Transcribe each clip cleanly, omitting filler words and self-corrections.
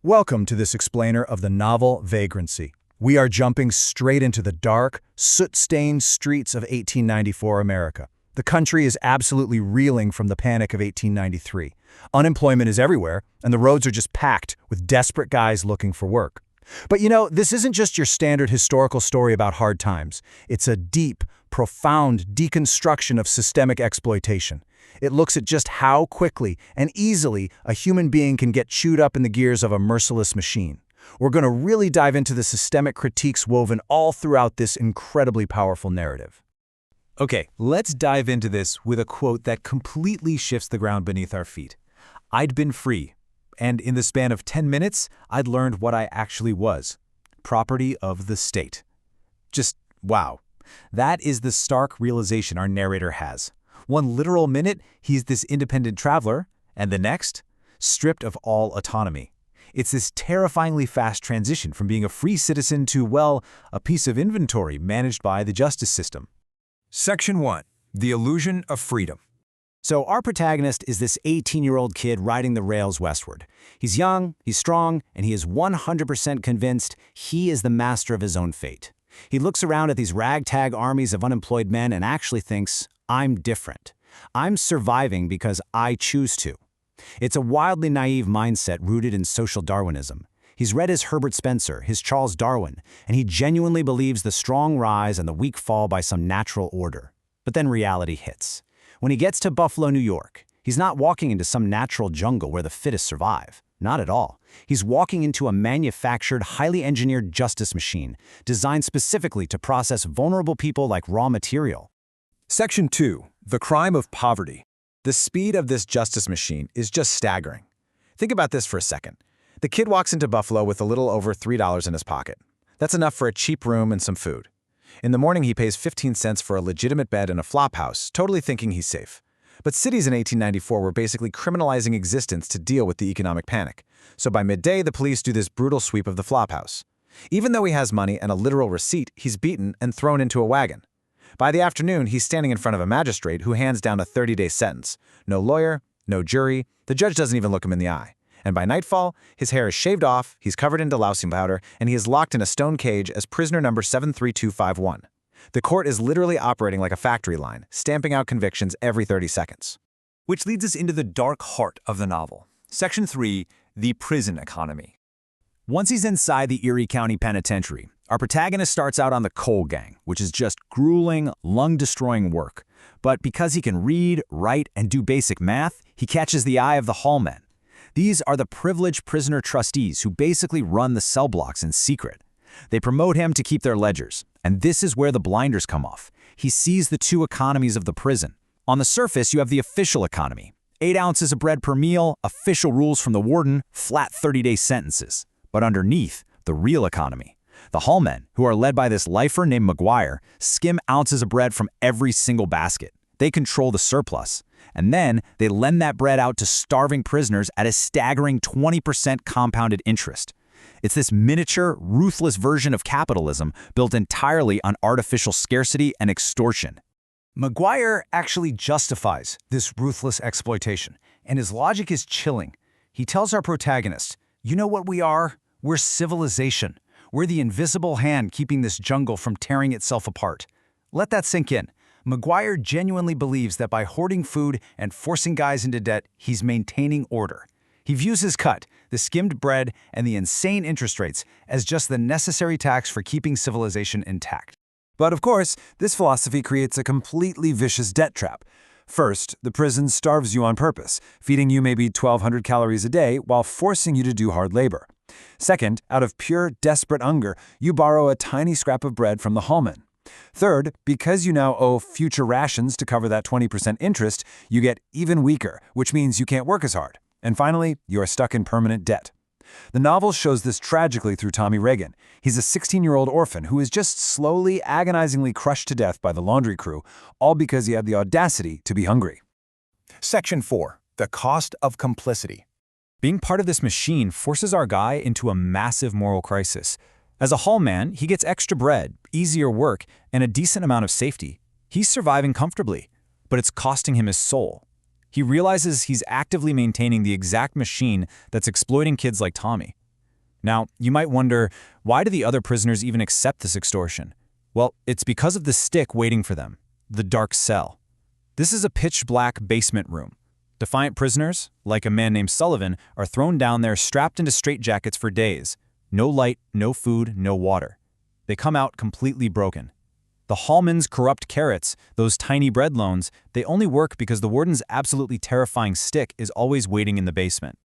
Welcome to this explainer of the novel Vagrancy. We are jumping straight into the dark, soot-stained streets of 1894 America. The country is absolutely reeling from the panic of 1893. Unemployment is everywhere, and the roads are just packed with desperate guys looking for work. But this isn't just your standard historical story about hard times. It's a deep, profound deconstruction of systemic exploitation. It looks at just how quickly and easily a human being can get chewed up in the gears of a merciless machine. We're going to really dive into the systemic critiques woven all throughout this incredibly powerful narrative. Okay, let's dive into this with a quote that completely shifts the ground beneath our feet. I'd been free, and in the span of 10 minutes, I'd learned what I actually was. Property of the state. Just wow. That is the stark realization our narrator has. One literal minute, he's this independent traveler, and the next, stripped of all autonomy. It's this terrifyingly fast transition from being a free citizen to, well, a piece of inventory managed by the justice system. Section 1. The Illusion of Freedom. So our protagonist is this 18-year-old kid riding the rails westward. He's young, he's strong, and he is 100% convinced he is the master of his own fate. He looks around at these ragtag armies of unemployed men and actually thinks, I'm different. I'm surviving because I choose to. It's a wildly naive mindset rooted in social Darwinism. He's read his Herbert Spencer, his Charles Darwin, and he genuinely believes the strong rise and the weak fall by some natural order. But then reality hits. When he gets to Buffalo, New York, he's not walking into some natural jungle where the fittest survive. Not at all. He's walking into a manufactured, highly engineered justice machine designed specifically to process vulnerable people like raw material. Section 2. The Crime of Poverty. The speed of this justice machine is just staggering. Think about this for a second. The kid walks into Buffalo with a little over $3 in his pocket. That's enough for a cheap room and some food. In the morning, he pays 15 cents for a legitimate bed in a flop house, totally thinking he's safe. But cities in 1894 were basically criminalizing existence to deal with the economic panic. So by midday, the police do this brutal sweep of the flop house. Even though he has money and a literal receipt, he's beaten and thrown into a wagon. By the afternoon, he's standing in front of a magistrate who hands down a 30-day sentence. No lawyer, no jury, the judge doesn't even look him in the eye. And by nightfall, his hair is shaved off, he's covered in delousing powder, and he is locked in a stone cage as prisoner number 73251. The court is literally operating like a factory line, stamping out convictions every 30 seconds. Which leads us into the dark heart of the novel. Section 3. The Prison Economy. Once he's inside the Erie County Penitentiary, our protagonist starts out on the coal gang, which is just grueling, lung-destroying work. But because he can read, write, and do basic math, he catches the eye of the hallmen. These are the privileged prisoner trustees who basically run the cell blocks in secret. They promote him to keep their ledgers, and this is where the blinders come off. He sees the two economies of the prison. On the surface, you have the official economy. 8 ounces of bread per meal, official rules from the warden, flat 30-day sentences. But underneath, the real economy. The hallmen, who are led by this lifer named McGuire, skim ounces of bread from every single basket. They control the surplus. And then they lend that bread out to starving prisoners at a staggering 20% compounded interest. It's this miniature, ruthless version of capitalism built entirely on artificial scarcity and extortion. McGuire actually justifies this ruthless exploitation, and his logic is chilling. He tells our protagonist, you know what we are? We're civilization. We're the invisible hand keeping this jungle from tearing itself apart. Let that sink in. McGuire genuinely believes that by hoarding food and forcing guys into debt, he's maintaining order. He views his cut, the skimmed bread, and the insane interest rates as just the necessary tax for keeping civilization intact. But of course, this philosophy creates a completely vicious debt trap. First, the prison starves you on purpose, feeding you maybe 1,200 calories a day while forcing you to do hard labor. Second, out of pure, desperate hunger, you borrow a tiny scrap of bread from the hallman. Third, because you now owe future rations to cover that 20% interest, you get even weaker, which means you can't work as hard. And finally, you are stuck in permanent debt. The novel shows this tragically through Tommy Reagan. He's a 16-year-old orphan who is just slowly, agonizingly crushed to death by the laundry crew, all because he had the audacity to be hungry. Section 4. The Cost of Complicity. Being part of this machine forces our guy into a massive moral crisis. As a hallman, he gets extra bread, easier work, and a decent amount of safety. He's surviving comfortably, but it's costing him his soul. He realizes he's actively maintaining the exact machine that's exploiting kids like Tommy. Now, you might wonder, why do the other prisoners even accept this extortion? Well, it's because of the stick waiting for them, the dark cell. This is a pitch-black basement room. Defiant prisoners, like a man named Sullivan, are thrown down there strapped into straitjackets for days. No light, no food, no water. They come out completely broken. The Hallman's corrupt carrots, those tiny bread loaves, they only work because the warden's absolutely terrifying stick is always waiting in the basement.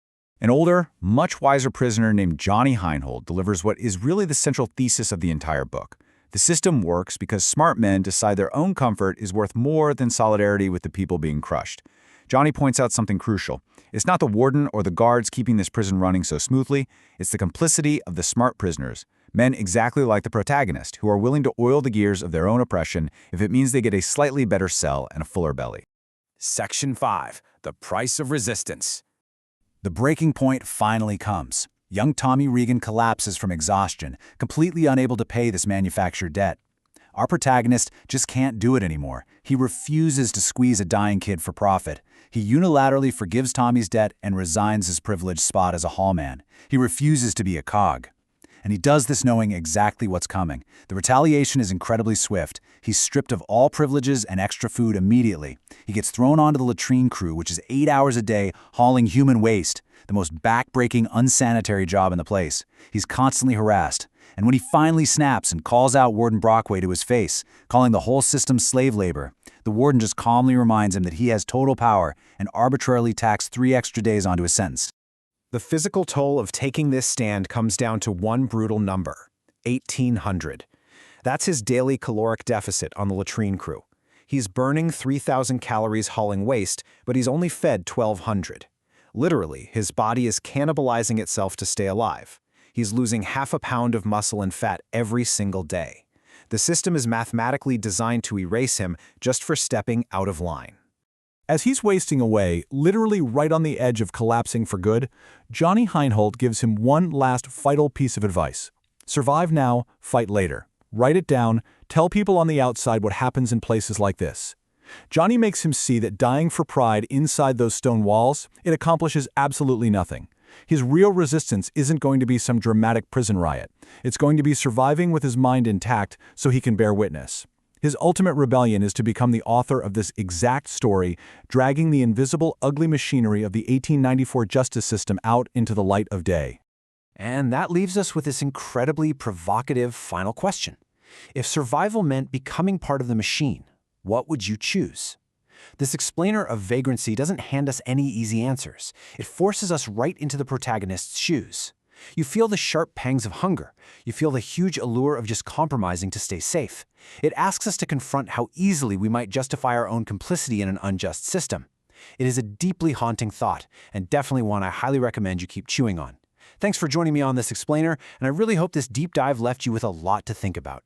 An older, much wiser prisoner named Johnny Heinhold delivers what is really the central thesis of the entire book. The system works because smart men decide their own comfort is worth more than solidarity with the people being crushed. Johnny points out something crucial. It's not the warden or the guards keeping this prison running so smoothly, it's the complicity of the smart prisoners, men exactly like the protagonist, who are willing to oil the gears of their own oppression if it means they get a slightly better cell and a fuller belly. Section 5. The Price of Resistance. The breaking point finally comes. Young Tommy Regan collapses from exhaustion, completely unable to pay this manufactured debt. Our protagonist just can't do it anymore. He refuses to squeeze a dying kid for profit. He unilaterally forgives Tommy's debt and resigns his privileged spot as a hallman. He refuses to be a cog. And he does this knowing exactly what's coming. The retaliation is incredibly swift. He's stripped of all privileges and extra food immediately. He gets thrown onto the latrine crew, which is 8 hours a day hauling human waste, the most back-breaking, unsanitary job in the place. He's constantly harassed. And when he finally snaps and calls out Warden Brockway to his face, calling the whole system slave labor, the warden just calmly reminds him that he has total power and arbitrarily tacks 3 extra days onto his sentence. The physical toll of taking this stand comes down to one brutal number: 1,800. That's his daily caloric deficit on the latrine crew. He's burning 3,000 calories hauling waste, but he's only fed 1,200. Literally, his body is cannibalizing itself to stay alive. He's losing half a pound of muscle and fat every single day. The system is mathematically designed to erase him just for stepping out of line. As he's wasting away, literally right on the edge of collapsing for good, Johnny Heinhold gives him one last vital piece of advice. Survive now, fight later. Write it down, tell people on the outside what happens in places like this. Johnny makes him see that dying for pride inside those stone walls, it accomplishes absolutely nothing. His real resistance isn't going to be some dramatic prison riot. It's going to be surviving with his mind intact so he can bear witness. His ultimate rebellion is to become the author of this exact story, dragging the invisible, ugly machinery of the 1894 justice system out into the light of day. And that leaves us with this incredibly provocative final question. If survival meant becoming part of the machine, what would you choose? This explainer of vagrancy doesn't hand us any easy answers. It forces us right into the protagonist's shoes. You feel the sharp pangs of hunger. You feel the huge allure of just compromising to stay safe. It asks us to confront how easily we might justify our own complicity in an unjust system. It is a deeply haunting thought, and definitely one I highly recommend you keep chewing on. Thanks for joining me on this explainer, and I really hope this deep dive left you with a lot to think about.